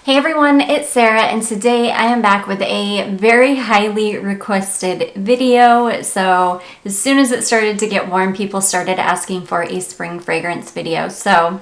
Hey everyone, it's Sarah and today I am back with a very highly requested video. So as soon as it started to get warm, people started asking for a spring fragrance video. So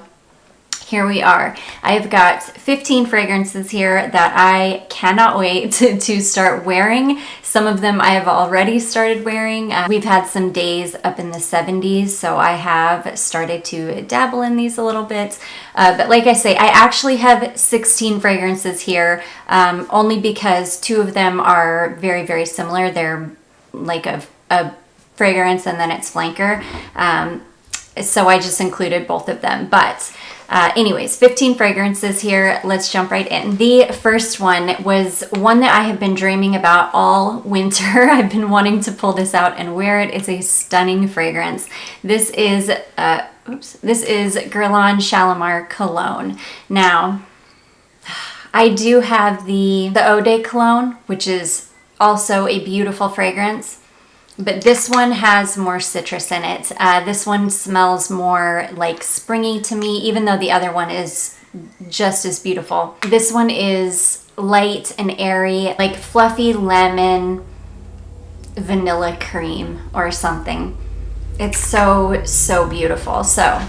here we are. I've got 15 fragrances here that I cannot wait to start wearing. Some of them I have already started wearing. We've had some days up in the 70s, so I have started to dabble in these a little bit. But like I say, I actually have 16 fragrances here, only because two of them are very, very similar. They're like a fragrance and then it's flanker. So I just included both of them. But anyways, 15 fragrances here. Let's jump right in. The first one was one that I have been dreaming about all winter. I've been wanting to pull this out and wear it. It's a stunning fragrance. This is Guerlain Shalamar Cologne. Now, I do have the Eau de Cologne, which is also a beautiful fragrance. But this one has more citrus in it. This one smells more like springy to me, even though the other one is just as beautiful. This one is light and airy, like fluffy lemon vanilla cream or something. It's so beautiful. So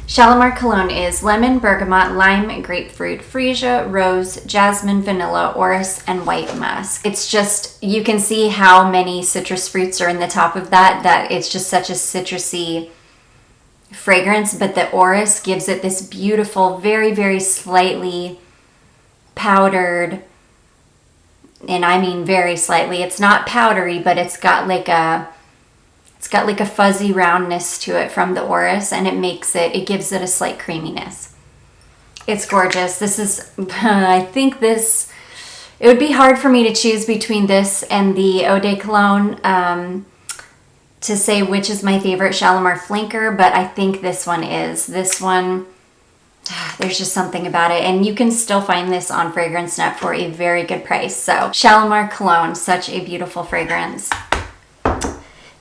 Shalamar Cologne is lemon, bergamot, lime, grapefruit, freesia, rose, jasmine, vanilla, orris, and white musk. It's just, you can see how many citrus fruits are in the top of that it's just such a citrusy fragrance, but the orris gives it this beautiful, very, very slightly powdered, and I mean very slightly. It's not powdery, but it's got like a fuzzy roundness to it from the orris, and it gives it a slight creaminess. It's gorgeous. This is, I think it would be hard for me to choose between this and the Eau de Cologne to say which is my favorite Shalamar flanker, but I think this one is. This one, there's just something about it, and you can still find this on FragranceNet for a very good price. So Shalamar Cologne, such a beautiful fragrance.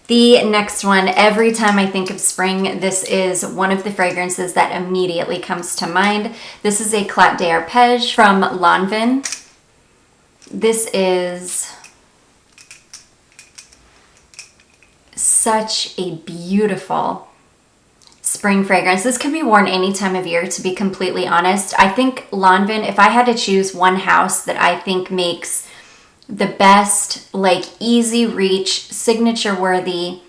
The next one, every time I think of spring, this is one of the fragrances that immediately comes to mind. This is a Eclat d'Arpège from Lavender. This is such a beautiful spring fragrance. This could be worn any time of year, to be completely honest. I think Lavender, if I had to choose one house that I think makes the best, like easy reach, signature worthy,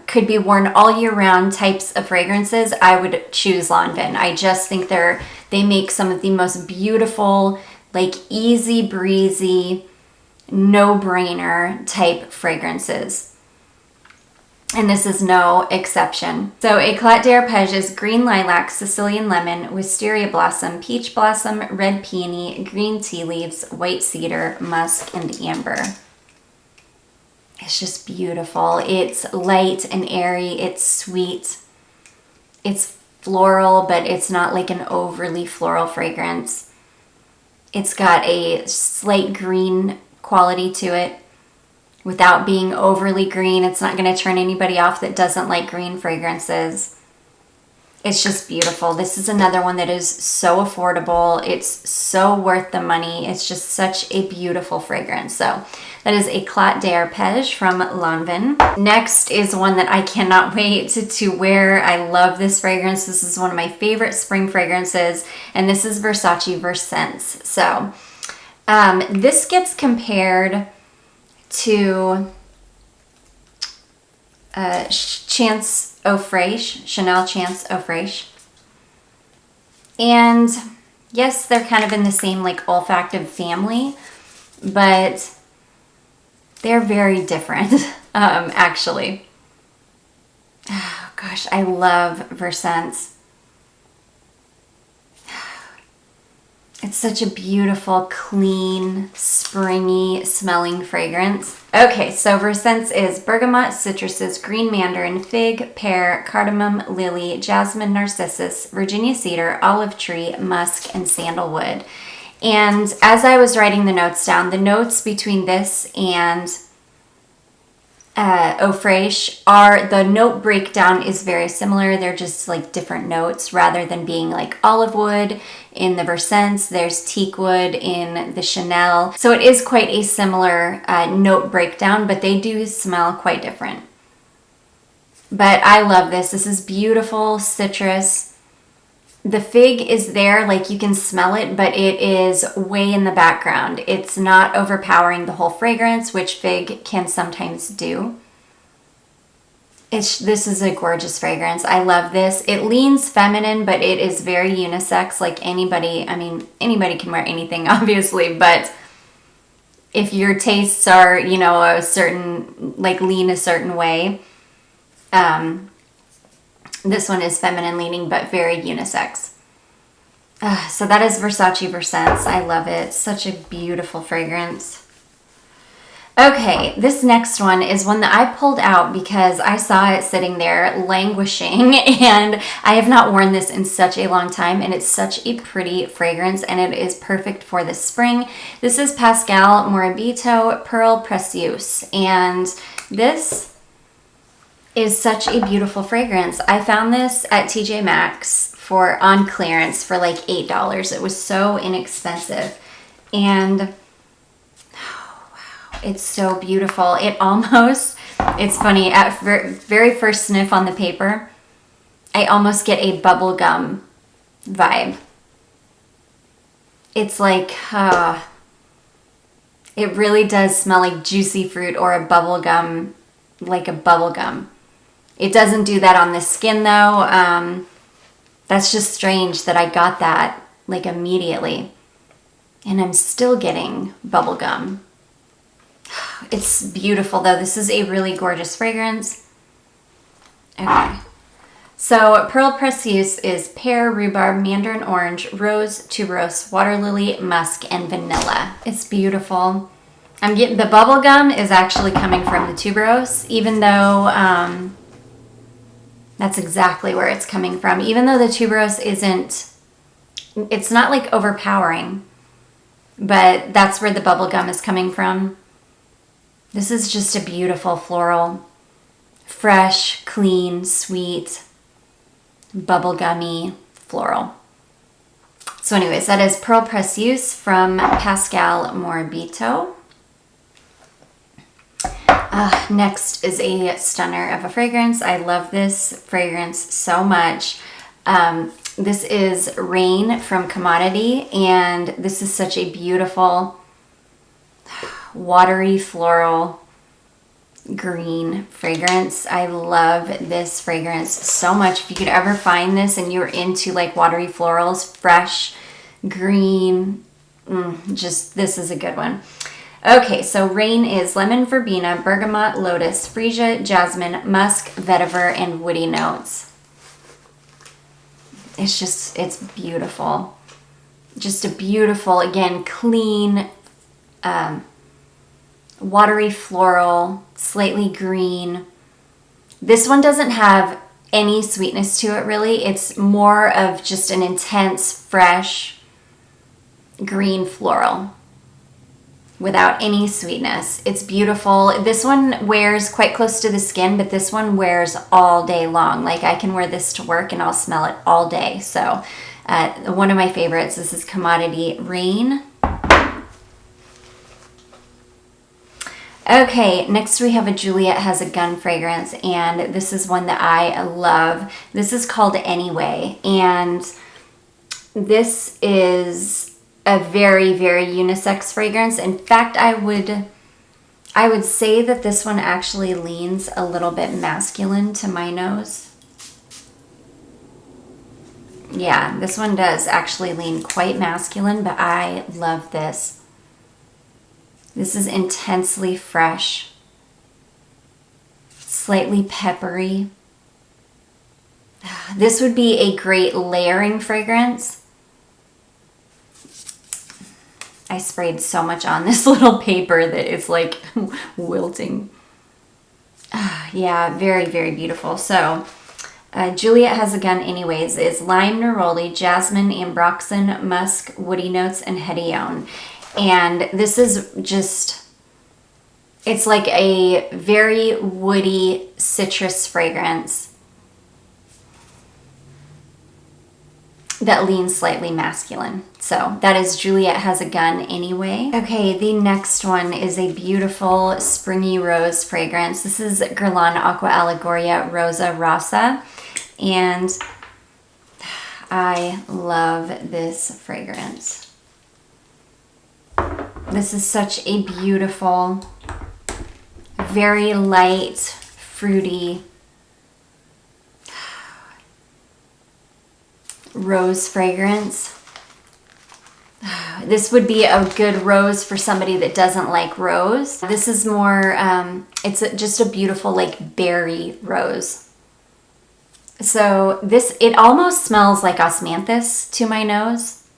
could be worn all year round types of fragrances, I would choose Lavender. I just think they make some of the most beautiful, like easy breezy, no-brainer type fragrances. And this is no exception. So Eclat d'Arpège is green lilac, Sicilian lemon, wisteria blossom, peach blossom, red peony, green tea leaves, white cedar, musk, and amber. It's just beautiful. It's light and airy. It's sweet. It's floral, but it's not like an overly floral fragrance. It's got a slight green quality to it. Without being overly green. It's not going to turn anybody off that doesn't like green fragrances. It's just beautiful. This is another one that is so affordable. It's so worth the money. It's just such a beautiful fragrance. So that is Eclat d'Arpège from Lavender. Next is one that I cannot wait to wear. I love this fragrance. This is one of my favorite spring fragrances, and this is Versace Versense. So this gets compared to Chance Eau Fraiche, Chanel Chance Eau Fraiche. And yes, they're kind of in the same like olfactive family, but they're very different, actually. Oh gosh, I love Versense. It's such a beautiful, clean, springy smelling fragrance. Okay, so Versense is bergamot, citruses, green mandarin, fig, pear, cardamom, lily, jasmine, narcissus, Virginia cedar, olive tree, musk, and sandalwood. And as I was writing the notes down, the notes between this and Eau Fraiche are, the note breakdown is very similar. They're just like different notes rather than being like olive wood in the Versace. There's teak wood in the Chanel. So it is quite a similar note breakdown, but they do smell quite different. But I love this. This is beautiful citrus. The fig is there, like you can smell it, but it is way in the background. It's not overpowering the whole fragrance, which fig can sometimes do. This is a gorgeous fragrance. I love this. It leans feminine, but it is very unisex. Like anybody, I mean, anybody can wear anything, obviously, but if your tastes are, you know, a certain, like lean a certain way, this one is feminine leaning, but very unisex. So that is Versace Versace. I love it. Such a beautiful fragrance. Okay, this next one is one that I pulled out because I saw it sitting there languishing, and I have not worn this in such a long time, and it's such a pretty fragrance, and it is perfect for the spring. This is Pascal Morabito Perle Precieuse, and this is such a beautiful fragrance. I found this at TJ Maxx on clearance for like $8. It was so inexpensive. And oh wow, it's so beautiful. It's funny, at very first sniff on the paper, I almost get a bubblegum vibe. It's like, it really does smell like juicy fruit or a bubblegum, like a bubblegum. It doesn't do that on the skin though. That's just strange that I got that like immediately. And I'm still getting bubblegum. It's beautiful though. This is a really gorgeous fragrance. Okay. So Perle Precieuse is pear, rhubarb, mandarin orange, rose, tuberose, water lily, musk, and vanilla. It's beautiful. I'm getting the bubblegum is actually coming from the tuberose, even though that's exactly where it's coming from. Even though the tuberose it's not like overpowering, but that's where the bubblegum is coming from. This is just a beautiful floral, fresh, clean, sweet, bubblegummy floral. So anyways, that is Perle Precieuse from Pascal Morabito. Next is a stunner of a fragrance. I love this fragrance so much. This is Rain from Commodity, and this is such a beautiful, watery floral green fragrance. I love this fragrance so much. If you could ever find this and you're into like watery florals, fresh, green, this is a good one. Okay, so Rain is lemon verbena, bergamot, lotus, freesia, jasmine, musk, vetiver, and woody notes. It's beautiful. Just a beautiful, again, clean, watery floral, slightly green. This one doesn't have any sweetness to it really. It's more of just an intense, fresh, green floral without any sweetness. It's beautiful. This one wears quite close to the skin, but this one wears all day long. Like I can wear this to work and I'll smell it all day. So one of my favorites, this is Commodity Rain. Okay, next we have a Juliette Has A Gun fragrance, and this is one that I love. This is called Anyway, and this is a very, very unisex fragrance. In fact, I would say that this one actually leans a little bit masculine to my nose. Yeah, this one does actually lean quite masculine, but I love this. This is intensely fresh, slightly peppery. This would be a great layering fragrance. I sprayed so much on this little paper that it's like wilting. Yeah, very, very beautiful. So Juliette Has A Gun anyways is lime, neroli, jasmine, ambroxan, musk, woody notes, and hedione. And this is just It's like a very woody citrus fragrance that leans slightly masculine. So that is Juliette Has A Gun anyway. Okay, the next one is a beautiful springy rose fragrance. This is Guerlain Aqua Allegoria Rosa Rosa. And I love this fragrance. This is such a beautiful, very light, fruity rose fragrance. This would be a good rose for somebody that doesn't like rose. This is more, just a beautiful like berry rose. So it almost smells like osmanthus to my nose.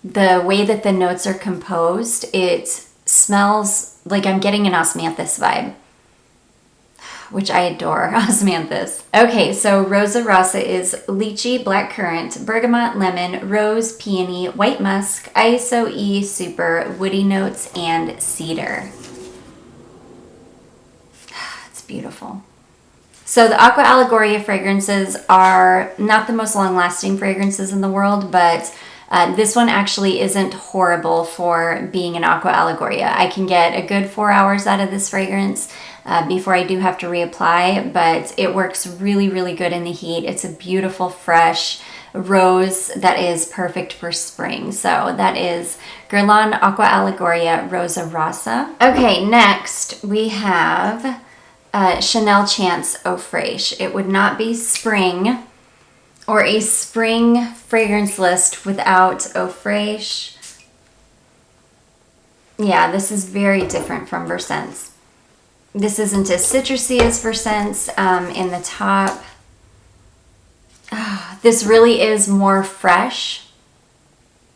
The way that the notes are composed, it smells like I'm getting an osmanthus vibe, which I adore, osmanthus. Okay, so Rosa Rosa is lychee, blackcurrant, bergamot, lemon, rose, peony, white musk, ISO-E super, woody notes, and cedar. It's beautiful. So the Aqua Allegoria fragrances are not the most long-lasting fragrances in the world, but this one actually isn't horrible for being an Aqua Allegoria. I can get a good 4 hours out of this fragrance before I do have to reapply, but it works really, really good in the heat. It's a beautiful, fresh rose that is perfect for spring. So that is Guerlain Aqua Allegoria Rosa Rosa. Okay, next we have Chanel Chance Eau Fraiche. It would not be spring or a spring fragrance list without Eau Fraiche. Yeah, this is very different from Versace. This isn't as citrusy as Versace in the top. This really is more fresh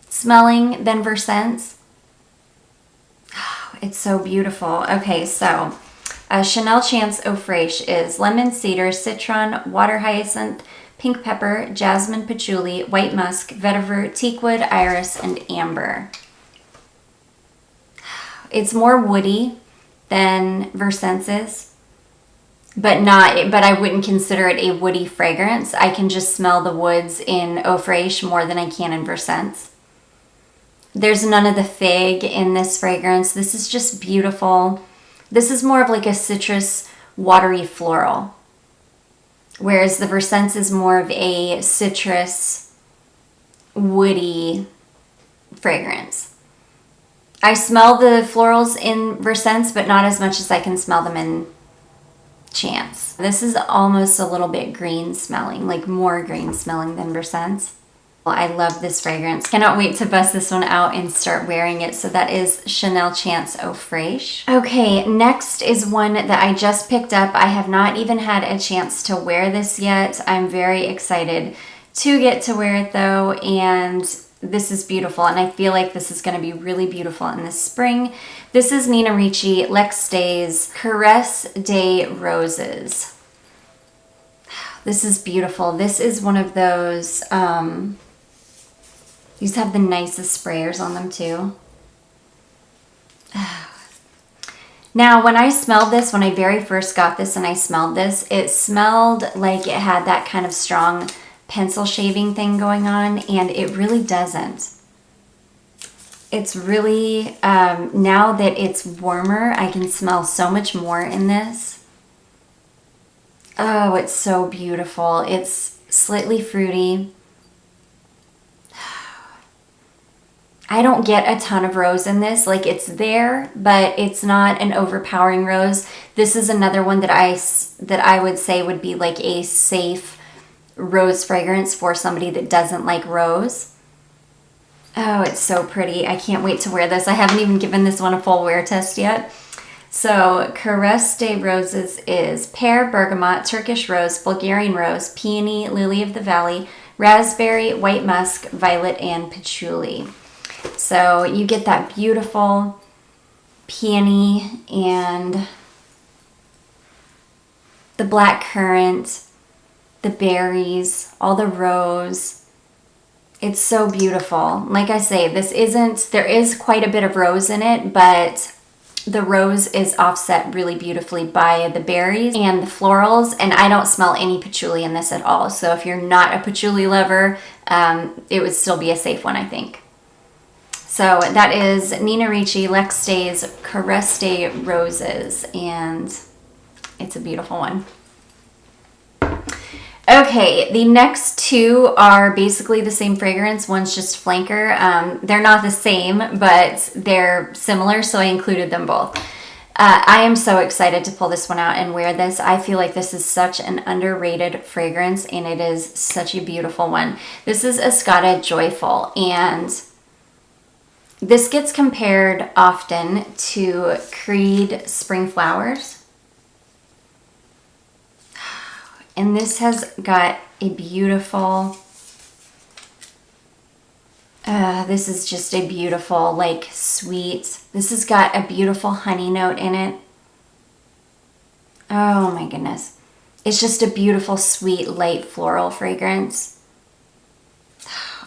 smelling than Versace. It's so beautiful. Okay, so Chanel Chance Eau Fraiche is lemon, cedar, citron, water hyacinth, pink pepper, jasmine, patchouli, white musk, vetiver, teakwood, iris, and amber. It's more woody than Versace's, but I wouldn't consider it a woody fragrance. I can just smell the woods in Eau Fraiche more than I can in Versace. There's none of the fig in this fragrance. This is just beautiful. This is more of like a citrus, watery floral, whereas the Versace is more of a citrus, woody fragrance. I smell the florals in Versace, but not as much as I can smell them in Chance. This is almost a little bit green smelling, like more green smelling than Versace. Well, I love this fragrance. Cannot wait to bust this one out and start wearing it. So that is Chanel Chance Eau Fraiche. Okay, next is one that I just picked up. I have not even had a chance to wear this yet. I'm very excited to get to wear it though, and this is beautiful, and I feel like this is going to be really beautiful in the spring. This is Nina Ricci Lex Day's Caresse des Roses. This is beautiful. This is one of those, these have the nicest sprayers on them too. Now, when I smelled this, when I very first got this and I smelled this, it smelled like it had that kind of strong pencil shaving thing going on, and it really doesn't. It's really, now that it's warmer, I can smell so much more in this. Oh, it's so beautiful. It's slightly fruity. I don't get a ton of rose in this. Like, it's there, but it's not an overpowering rose. This is another one that I would say would be like a safe rose fragrance for somebody that doesn't like rose. Oh, it's so pretty. I can't wait to wear this. I haven't even given this one a full wear test yet. So Caresse des Roses is pear, bergamot, Turkish rose, Bulgarian rose, peony, lily of the valley, raspberry, white musk, violet, and patchouli. So you get that beautiful peony and the black currant, the berries, all the rose. It's so beautiful. Like I say, there is quite a bit of rose in it, but the rose is offset really beautifully by the berries and the florals, and I don't smell any patchouli in this at all. So if you're not a patchouli lover, it would still be a safe one, I think. So that is Nina Ricci Lex Day's Careste Roses, and it's a beautiful one. Okay, the next two are basically the same fragrance. One's just flanker. They're not the same, but they're similar, so I included them both. I am so excited to pull this one out and wear this. I feel like this is such an underrated fragrance, and it is such a beautiful one. This is Escada Joyful, and this gets compared often to Creed Spring Flowers. And this has got a beautiful, this is just a beautiful, like, sweet, this has got a beautiful honey note in it. Oh my goodness. It's just a beautiful, sweet, light floral fragrance.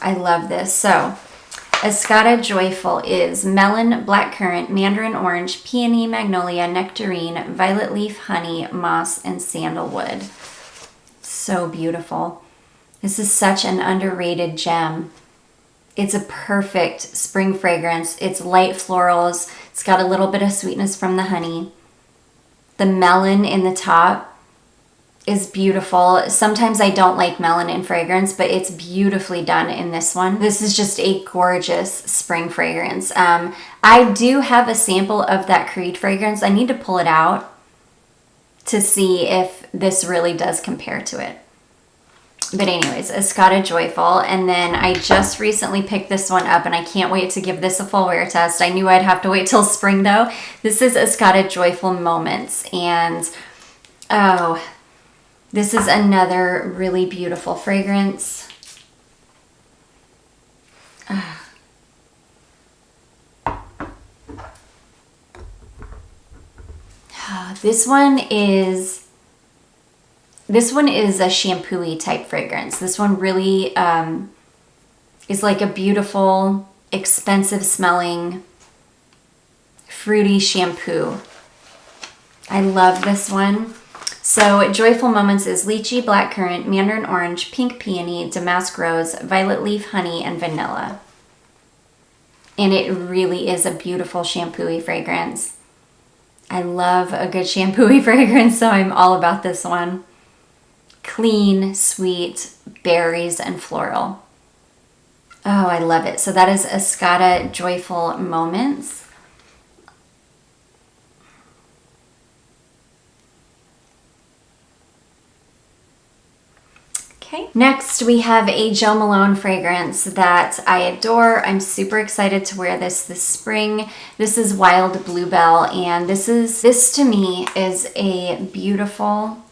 I love this. So, Escada Joyful is melon, blackcurrant, mandarin orange, peony, magnolia, nectarine, violet leaf, honey, moss, and sandalwood. So beautiful. This is such an underrated gem. It's a perfect spring fragrance. It's light florals. It's got a little bit of sweetness from the honey. The melon in the top is beautiful. Sometimes I don't like melon in fragrance, but it's beautifully done in this one. This is just a gorgeous spring fragrance. I do have a sample of that Creed fragrance. I need to pull it out to see if this really does compare to it. But anyways, Escada Joyful. And then I just recently picked this one up, and I can't wait to give this a full wear test. I knew I'd have to wait till spring though. This is Escada Joyful Moments. And oh, this is another really beautiful fragrance. This one is a shampoo-y type fragrance. This one really is like a beautiful, expensive smelling, fruity shampoo. I love this one. So Joyful Moments is lychee, blackcurrant, mandarin orange, pink peony, damask rose, violet leaf, honey, and vanilla. And it really is a beautiful shampoo-y fragrance. I love a good shampoo-y fragrance, so I'm all about this one. Clean, sweet, berries, and floral. Oh, I love it. So that is Escada Joyful Moments. Okay. Next, we have a Jo Malone fragrance that I adore. I'm super excited to wear this spring. This is Wild Bluebell, and this to me is a beautiful,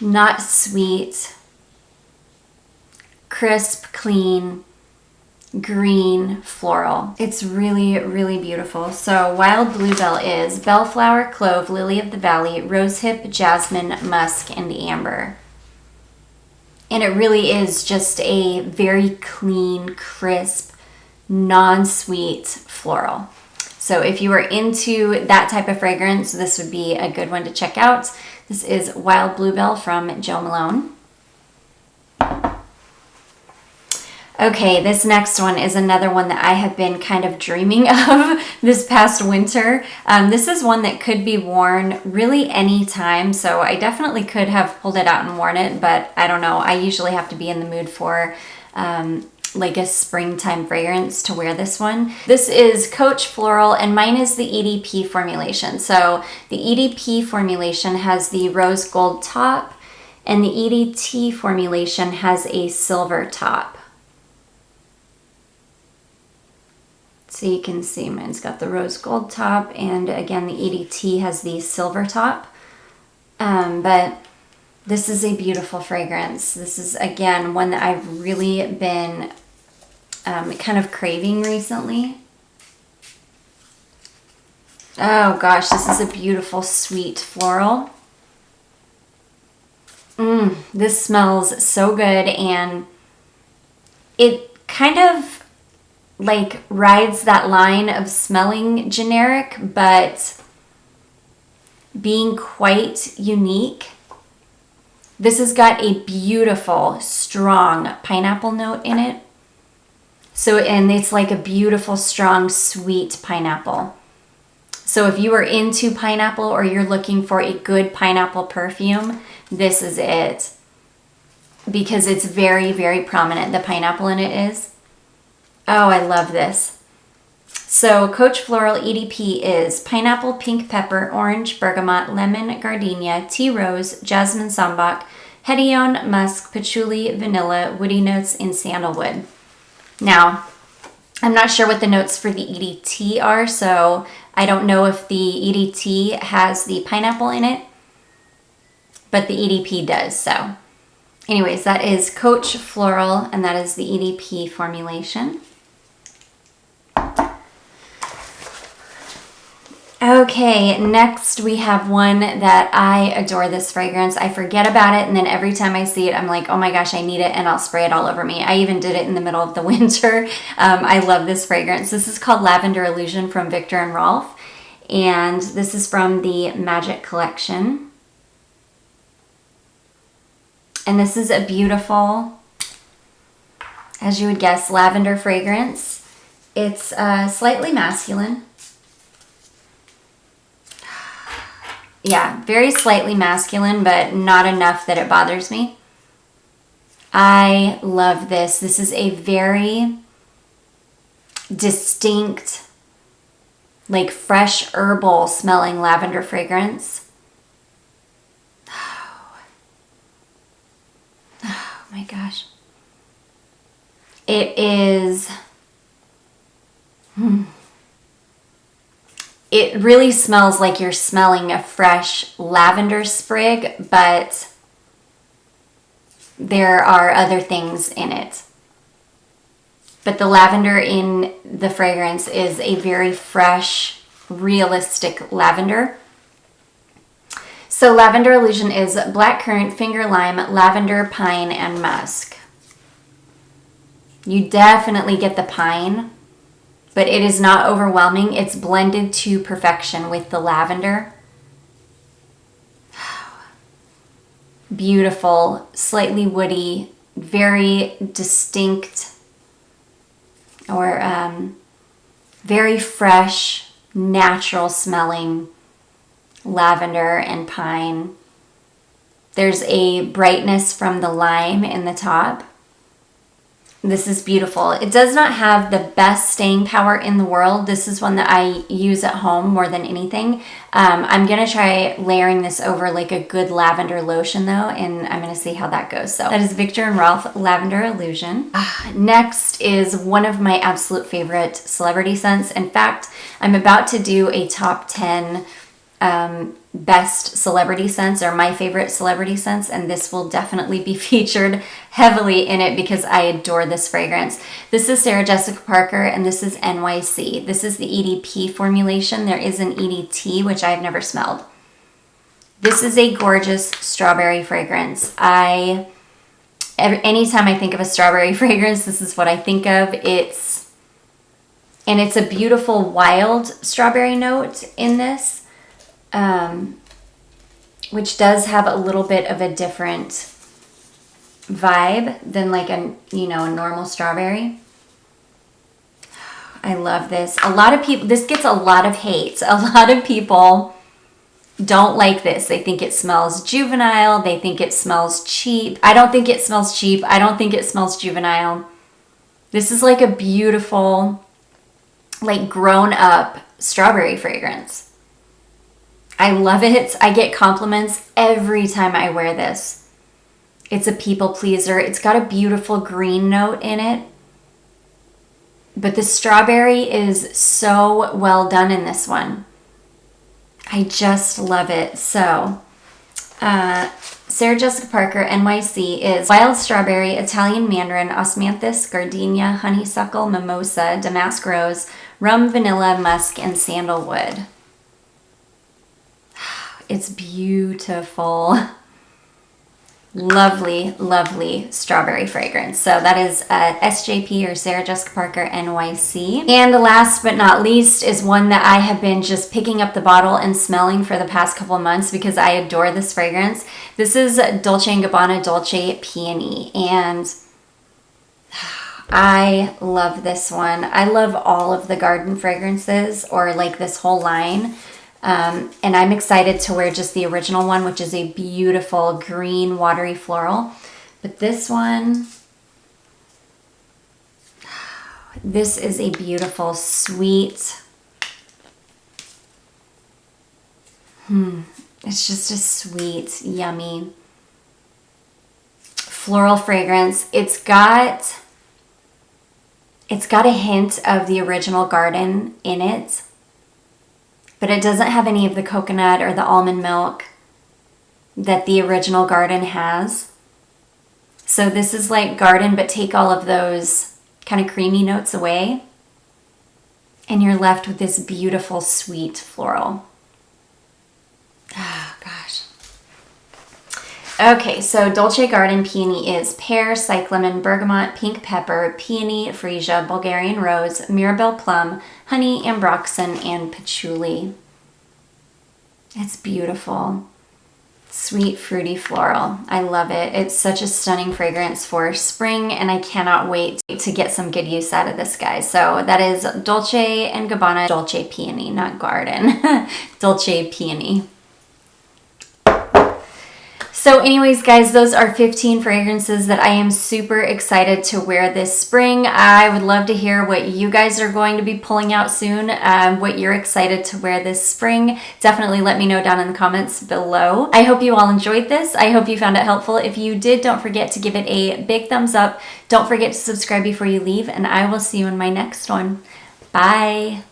not sweet, crisp, clean, green floral. It's really, really beautiful. So Wild Bluebell is bellflower, clove, lily of the valley, rosehip, jasmine, musk, and amber. And it really is just a very clean, crisp, non-sweet floral. So if you are into that type of fragrance, this would be a good one to check out. This is Wild Bluebell from Jo Malone. Okay, this next one is another one that I have been kind of dreaming of this past winter. This is one that could be worn really any time, so I definitely could have pulled it out and worn it, but I don't know. I usually have to be in the mood for like a springtime fragrance to wear this one. This is Coach Floral, and mine is the EDP formulation. So the EDP formulation has the rose gold top, and the EDT formulation has a silver top. So you can see mine's got the rose gold top, and again the EDT has the silver top. But this is a beautiful fragrance. This is again one that I've really been kind of craving recently. Oh gosh, this is a beautiful sweet floral. This smells so good, and it kind of like rides that line of smelling generic, but being quite unique. This has got a beautiful, strong pineapple note in it. So, and it's like a beautiful, strong, sweet pineapple. So if you are into pineapple or you're looking for a good pineapple perfume, this is it. Because it's very, very prominent, the pineapple in it is. Oh, I love this. So Coach Floral EDP is pineapple, pink pepper, orange, bergamot, lemon, gardenia, tea rose, jasmine sambac, hedione, musk, patchouli, vanilla, woody notes, and sandalwood. Now, I'm not sure what the notes for the EDT are, so I don't know if the EDT has the pineapple in it, but the EDP does. So anyways, that is Coach Floral, and that is the EDP formulation. Okay, next we have one that I adore, this fragrance. I forget about it, and then every time I see it, I'm like, oh my gosh, I need it, and I'll spray it all over me. I even did it in the middle of the winter. I love this fragrance. This is called Lavender Illusion from Viktor and Rolf, and this is from the Magic Collection. And this is a beautiful, as you would guess, lavender fragrance. It's slightly masculine. Yeah, very slightly masculine, but not enough that it bothers me. I love this. This is a very distinct, like fresh herbal smelling lavender fragrance. Oh my gosh. It is... It really smells like you're smelling a fresh lavender sprig, but there are other things in it. But the lavender in the fragrance is a very fresh, realistic lavender. So Lavender Illusion is blackcurrant, finger lime, lavender, pine, and musk. You definitely get the pine, but it is not overwhelming. It's blended to perfection with the lavender. Beautiful, slightly woody, very distinct, or very fresh, natural smelling lavender and pine. There's a brightness from the lime in the top. This is beautiful. It does not have the best staying power in the world. This is one that I use at home more than anything. I'm going to try layering this over like a good lavender lotion though, and I'm going to see how that goes. So that is Viktor and Rolf Lavender Illusion. Next is one of my absolute favorite celebrity scents. In fact, I'm about to do a top 10 best celebrity scents, or my favorite celebrity scents, and this will definitely be featured heavily in it because I adore this fragrance. This is Sarah Jessica Parker, and this is NYC. This is the EDP formulation. There is an EDT, which I've never smelled. This is a gorgeous strawberry fragrance. Anytime I think of a strawberry fragrance, this is what I think of. It's a beautiful wild strawberry note in this. Which does have a little bit of a different vibe than like a normal strawberry. I love this. A lot of people, this gets a lot of hate. A lot of people don't like this. They think it smells juvenile. They think it smells cheap. I don't think it smells cheap. I don't think it smells juvenile. This is like a beautiful, like grown up strawberry fragrance. I love it. I get compliments every time I wear this. It's a people pleaser. It's got a beautiful green note in it. But the strawberry is so well done in this one. I just love it. So, Sarah Jessica Parker, NYC, is wild strawberry, Italian mandarin, osmanthus, gardenia, honeysuckle, mimosa, damask rose, rum, vanilla, musk, and sandalwood. It's beautiful. lovely, lovely strawberry fragrance. So that is SJP, or Sarah Jessica Parker NYC. And last but not least is one that I have been just picking up the bottle and smelling for the past couple of months because I adore this fragrance. This is Dolce & Gabbana Dolce Peony, and I love this one. I love all of the garden fragrances, or like this whole line. And I'm excited to wear just the original one, which is a beautiful green watery floral. But this one, this is a beautiful sweet, it's just a sweet, yummy floral fragrance. It's got a hint of the original garden in it, but it doesn't have any of the coconut or the almond milk that the original garden has. So this is like garden, but take all of those kind of creamy notes away, and you're left with this beautiful sweet floral. Oh gosh. Okay, so Dolce Garden Peony is pear, cyclamen, bergamot, pink pepper, peony, freesia, Bulgarian rose, mirabelle plum, honey, ambroxan, and patchouli. It's beautiful. Sweet, fruity floral. I love it. It's such a stunning fragrance for spring, and I cannot wait to get some good use out of this, guy. So that is Dolce & Gabbana Dolce Peony, not garden. Dolce Peony. So anyways, guys, those are 15 fragrances that I am super excited to wear this spring. I would love to hear what you guys are going to be pulling out soon, what you're excited to wear this spring. Definitely let me know down in the comments below. I hope you all enjoyed this. I hope you found it helpful. If you did, don't forget to give it a big thumbs up. Don't forget to subscribe before you leave, and I will see you in my next one. Bye.